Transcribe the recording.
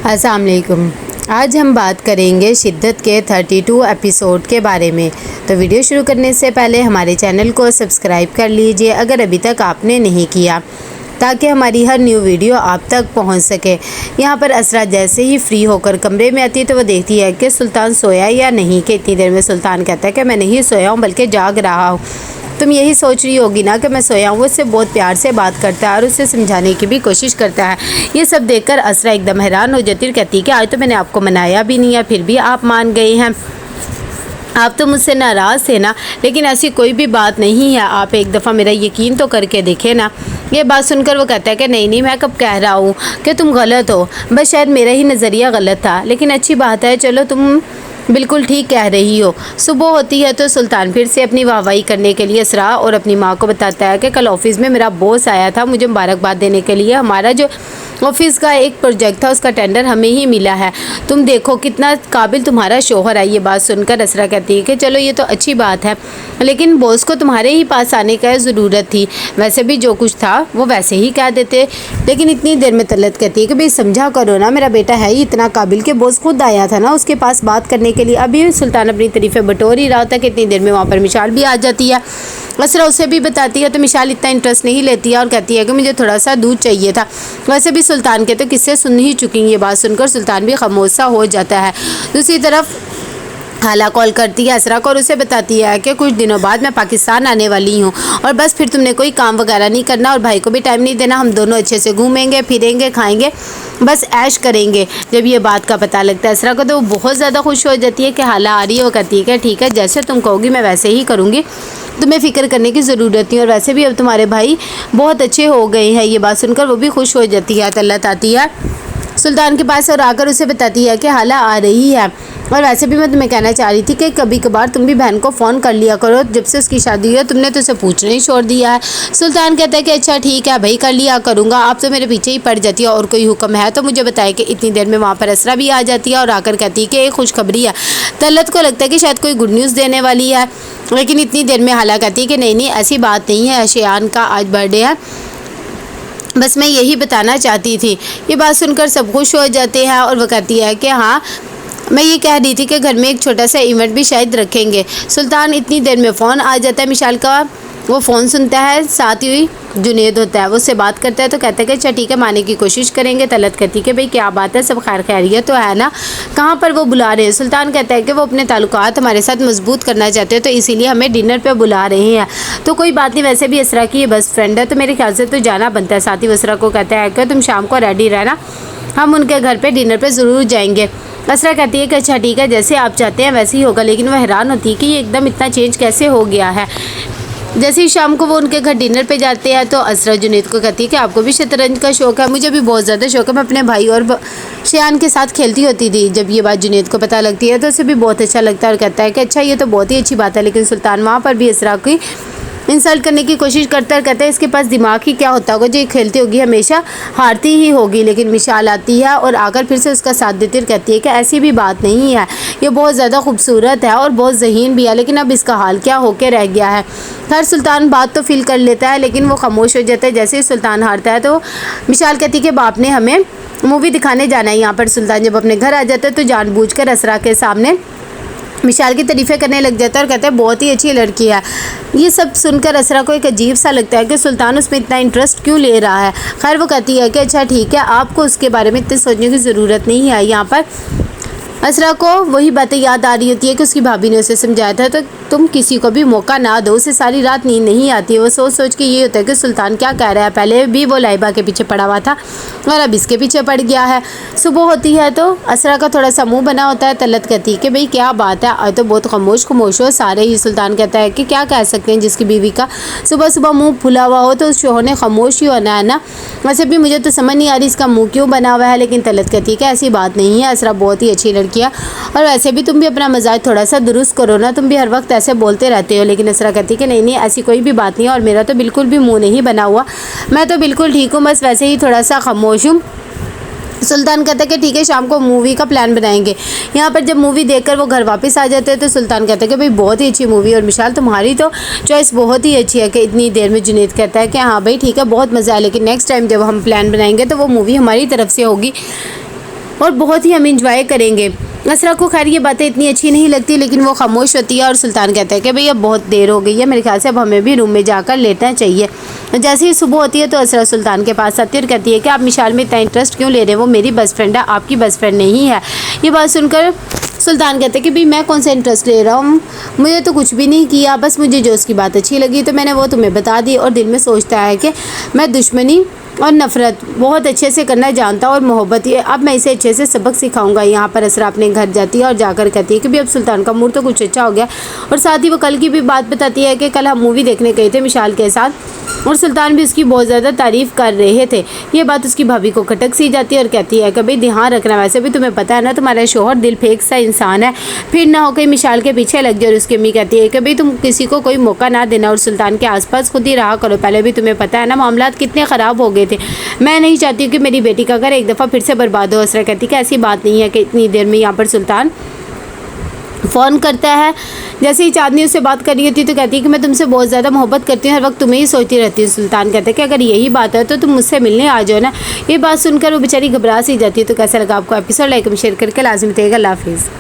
अस्सलाम वालेकुम। आज हम बात करेंगे शिद्दत के 32 एपिसोड के बारे में। तो वीडियो शुरू करने से पहले हमारे चैनल को सब्सक्राइब कर लीजिए अगर अभी तक आपने नहीं किया, ताकि हमारी हर न्यू वीडियो आप तक पहुंच सके। यहाँ पर असरा जैसे ही फ्री होकर कमरे में आती है तो वो देखती है कि सुल्तान सोया या नहीं। कि इतनी देर में सुल्तान कहता है कि मैं नहीं सोया हूँ बल्कि जाग रहा हूँ। तुम यही सोच रही होगी ना कि मैं सोया हूँ। वो उससे बहुत प्यार से बात करता है और उसे समझाने की भी कोशिश करता है। ये सब देखकर असरा एकदम हैरान हो जाती है और कहती है कि आज तो मैंने आपको मनाया भी नहीं है, फिर भी आप मान गए हैं। आप तो मुझसे नाराज़ थे ना, लेकिन ऐसी कोई भी बात नहीं है। आप एक दफ़ा मेरा यकीन तो करके देखें ना। ये बात सुनकर वो कहता है कि नहीं मैं कब कह रहा हूँ कि तुम गलत हो, बस शायद मेरा ही नज़रिया गलत था। लेकिन अच्छी बात है, चलो तुम बिल्कुल ठीक कह रही हो। सुबह होती है तो सुल्तान फिर से अपनी वाहवाही करने के लिए असरा और अपनी माँ को बताता है कि कल ऑफिस में मेरा बॉस आया था मुझे मुबारकबाद देने के लिए। हमारा जो ऑफिस का एक प्रोजेक्ट था उसका टेंडर हमें ही मिला है। तुम देखो कितना काबिल तुम्हारा शोहर है। ये बात सुनकर असरा कहती है कि चलो ये तो अच्छी बात है, लेकिन बॉस को तुम्हारे ही पास आने का ज़रूरत थी। वैसे भी जो कुछ था वो वैसे ही कह देते। लेकिन इतनी देर में तलत कहती है कि भाई समझा करो ना, मेरा बेटा है ही इतना काबिल कि बॉस खुद आया था ना उसके पास बात करने के लिए। अभी सुल्तान अपनी तारीफ़ें बटोर ही रहा होता कि इतनी देर में वहाँ पर मिशाल भी आ जाती है। असरा उसे भी बताती है तो मिशाल इतना इंटरेस्ट नहीं लेती है और कहती है कि मुझे थोड़ा सा दूध चाहिए था। वैसे भी सुल्तान के तो किस्से सुन ही चुकी। ये बात सुनकर सुल्तान भी खामोश सा हो जाता है। दूसरी तरफ हाला कॉल करती है असरा को और उसे बताती है कि कुछ दिनों बाद मैं पाकिस्तान आने वाली हूँ और बस फिर तुमने कोई काम वगैरह नहीं करना और भाई को भी टाइम नहीं देना। हम दोनों अच्छे से घूमेंगे फिरेंगे खाएंगे, बस ऐश करेंगे। जब ये बात का पता लगता है असरा को तो वो बहुत ज़्यादा खुश हो जाती है कि हाला आ रही है। वो कहती है कि ठीक है, जैसे तुम कहोगी मैं वैसे ही करूँगी, तुम्हें फ़िक्र करने की ज़रूरत नहीं। और वैसे भी अब तुम्हारे भाई बहुत अच्छे हो गए हैं। ये बात सुनकर वो भी खुश हो जाती है। तलत आती है सुल्तान के पास और आकर उसे बताती है कि हाला आ रही है। और वैसे भी मैं तुम्हें कहना चाह रही थी कि कभी कभार तुम भी बहन को फ़ोन कर लिया करो। जब से उसकी शादी हुई है तुमने तो उसे पूछना ही छोड़ दिया है। सुल्तान कहता है कि अच्छा ठीक है भाई, कर लिया करूँगा। आप तो मेरे पीछे ही पड़ जाती है और कोई हुक्म है तो मुझे बताए। कि इतनी देर में वहाँ पर असरा भी आ जाती है और आकर कहती है कि एक खुशखबरी है। तलत को लगता है कि शायद कोई गुड न्यूज़ देने वाली है, लेकिन इतनी देर में हाला कहती है कि नहीं ऐसी बात नहीं है, शेयान का आज बर्थडे है, बस मैं यही बताना चाहती थी। ये बात सुनकर सब खुश हो जाते हैं और वो कहती है कि हाँ मैं ये कह रही थी कि घर में एक छोटा सा इवेंट भी शायद रखेंगे। सुल्तान इतनी देर में फ़ोन आ जाता है मिशाल का। वो फ़ोन सुनता है, साथ ही जुनेद होता है, वो उससे बात करता है तो कहता है कि अच्छा ठीक है माने की कोशिश करेंगे। तलत कहती है कि भाई क्या बात है, सब खैर खैरियत तो है ना, कहाँ पर वो बुला रहे हैं। सुल्तान कहता है कि वो अपने ताल्लुकात हमारे साथ मजबूत करना चाहते हैं तो इसीलिए हमें डिनर पे बुला रहे हैं। तो कोई बात नहीं, वैसे भी असरा की ये बेस्ट फ्रेंड है तो मेरे ख्याल से तो जाना बनता है। साथ ही असरा को कहता है कि तुम शाम को रेडी रहना, हम उनके घर पर डिनर पर ज़रूर जाएंगे। असरा कहती है कि अच्छा ठीक है, जैसे आप चाहते हैं वैसे ही होगा। लेकिन वह हैरान होती है कि ये एकदम इतना चेंज कैसे हो गया है। जैसे ही शाम को वो उनके घर डिनर पे जाते हैं तो असरा जुनेद को कहती है कि आपको भी शतरंज का शौक़ है, मुझे भी बहुत ज़्यादा शौक़ है, मैं अपने भाई और शेयान के साथ खेलती होती थी। जब ये बात जुनेद को पता लगती है तो उसे भी बहुत अच्छा लगता है और कहता है कि अच्छा ये तो बहुत ही अच्छी बात है। लेकिन सुल्तान वहाँ पर भी असरा की इंसल्ट करने की कोशिश करता है। कहता है इसके पास दिमाग ही क्या होता होगा जो खेलती होगी, हमेशा हारती ही होगी। लेकिन मिशाल आती है और आकर फिर से उसका साथ देती है और कहती है कि ऐसी भी बात नहीं है, ये बहुत ज़्यादा खूबसूरत है और बहुत ज़हीन भी है, लेकिन अब इसका हाल क्या होके रह गया है। हर सुल्तान बात तो फील कर लेता है लेकिन वो खामोश हो जाता है। जैसे ही सुल्तान हारता है तो मिशाल कहती है कि बाप ने हमें मूवी दिखाने जाना है। यहाँ पर सुल्तान जब अपने घर आ जाता है तो जानबूझकर असरा के सामने मिशाल की तारीफ़ें करने लग जाता है और कहता है बहुत ही अच्छी लड़की है। ये सब सुनकर असरा को एक अजीब सा लगता है कि सुल्तान उसमें इतना इंटरेस्ट क्यों ले रहा है। खैर वो कहती है कि अच्छा ठीक है, आपको उसके बारे में इतने सोचने की ज़रूरत नहीं है। यहाँ पर असरा को वही बातें याद आ रही होती है कि उसकी भाभी ने उसे समझाया था तो तुम किसी को भी मौका ना दो। उसे सारी रात नींद नहीं आती है। वो सोच सोच के ये होता है कि सुल्तान क्या कह रहा है। पहले भी वो लाइबा के पीछे पड़ा हुआ था और अब इसके पीछे पड़ गया है। सुबह होती है तो असरा का थोड़ा सा मुँह बना होता है। तलत कहती है कि भाई क्या बात है, आज तो बहुत खामोश हो सारे ही। सुल्तान कहता है कि क्या कह सकते हैं, जिसकी बीवी का सुबह सुबह मुँह फुला हुआ हो तो उस शोहर ने खामोश ही होना है ना। वैसे भी मुझे तो समझ नहीं आ रही इसका मुँह क्यों बना हुआ है। लेकिन तलत कहती है कि ऐसी बात नहीं है, असरा बहुत ही अच्छी लड़की है और वैसे भी तुम भी अपना मजाज थोड़ा सा दुरुस्त करो ना, तुम भी हर वक्त ऐसे बोलते रहते हो। लेकिन असरा कहती है कि नहीं ऐसी कोई भी बात नहीं है और मेरा तो बिल्कुल भी मुंह नहीं बना हुआ, मैं तो बिल्कुल ठीक हूँ, बस वैसे ही थोड़ा सा खामोश हूँ। सुल्तान कहता है कि ठीक है शाम को मूवी का प्लान बनाएंगे। यहाँ पर जब मूवी देखकर वो घर वापस आ जाते हैं तो सुल्तान कहता है कि भाई बहुत ही अच्छी मूवी और मिशाल तुम्हारी तो चॉइस बहुत ही अच्छी है। कि इतनी देर में जुनेद कहता है कि हाँ भाई ठीक है बहुत मज़ा है, लेकिन नेक्स्ट टाइम जब हम प्लान बनाएंगे तो वो मूवी हमारी तरफ से होगी। और बहुत ही हम इंजॉय करेंगे। असरा को खैर ये बातें इतनी अच्छी नहीं लगती, लेकिन वो खामोश होती है और सुल्तान कहता है कि भैया बहुत देर हो गई है, मेरे ख्याल से अब हमें भी रूम में जाकर लेटना चाहिए। जैसे ही सुबह होती है तो असरा सुल्तान के पास आती है और कहती है कि आप मिशाल में इतना इंटरेस्ट क्यों ले रहे हैं, वो मेरी बेस्ट फ्रेंड है, आपकी बेस्ट फ्रेंड नहीं है। ये बात सुनकर सुल्तान कहते हैं कि भाई मैं कौन सा इंटरेस्ट ले रहा हूँ, मुझे तो कुछ भी नहीं किया, बस मुझे जो उसकी बात अच्छी लगी तो मैंने वो तुम्हें बता दी। और दिल में सोचता है कि मैं दुश्मनी और नफ़रत बहुत अच्छे से करना जानता हूँ और मोहब्बत ये अब मैं इसे अच्छे से सबक सिखाऊंगा। यहाँ पर असरा अपने घर जाती है और जाकर कहती है कि भी अब सुल्तान का मूड तो कुछ अच्छा हो गया। और साथ ही वो कल की भी बात बताती है कि कल हम मूवी देखने गए थे मिशाल के साथ और सुल्तान भी उसकी बहुत ज़्यादा तारीफ़ कर रहे थे। ये बात उसकी भाभी को खटक सी जाती है और कहती है कि भाई ध्यान रखना, वैसे भी तुम्हें पता है ना तुम्हारा शोहर दिल फेंक सा इंसान है, फिर ना हो कहीं मिशाल के पीछे लग जाए। और उसकी अम्मी कहती है कि भाई तुम किसी को कोई मौका ना देना और सुल्तान के आसपास खुद ही रहा करो, पहले भी तुम्हें पता है ना मामलात कितने ख़राब हो गए थे, मैं नहीं चाहती हूँ कि मेरी बेटी का घर एक दफ़ा फिर से बर्बाद हो। असरा कहती कि ऐसी बात नहीं है कि इतनी देर में यहाँ पर सुल्तान फ़ोन करता है। जैसे ही चांदनी उससे बात कर रही होती तो कहती है कि मैं तुमसे बहुत ज़्यादा मोहब्बत करती हूँ, हर वक्त तुम्हें ही सोचती रहती हूँ। सुल्तान कहता है कि अगर यही बात है तो तुम मुझसे मिलने आ जाओ ना। ये बात सुनकर वो बेचारी घबरा सी जाती है। तो कैसा लगा आपको एपिसोड, लाइक शेयर करके लाजमी बताइएगा। अल्लाह हाफिज़।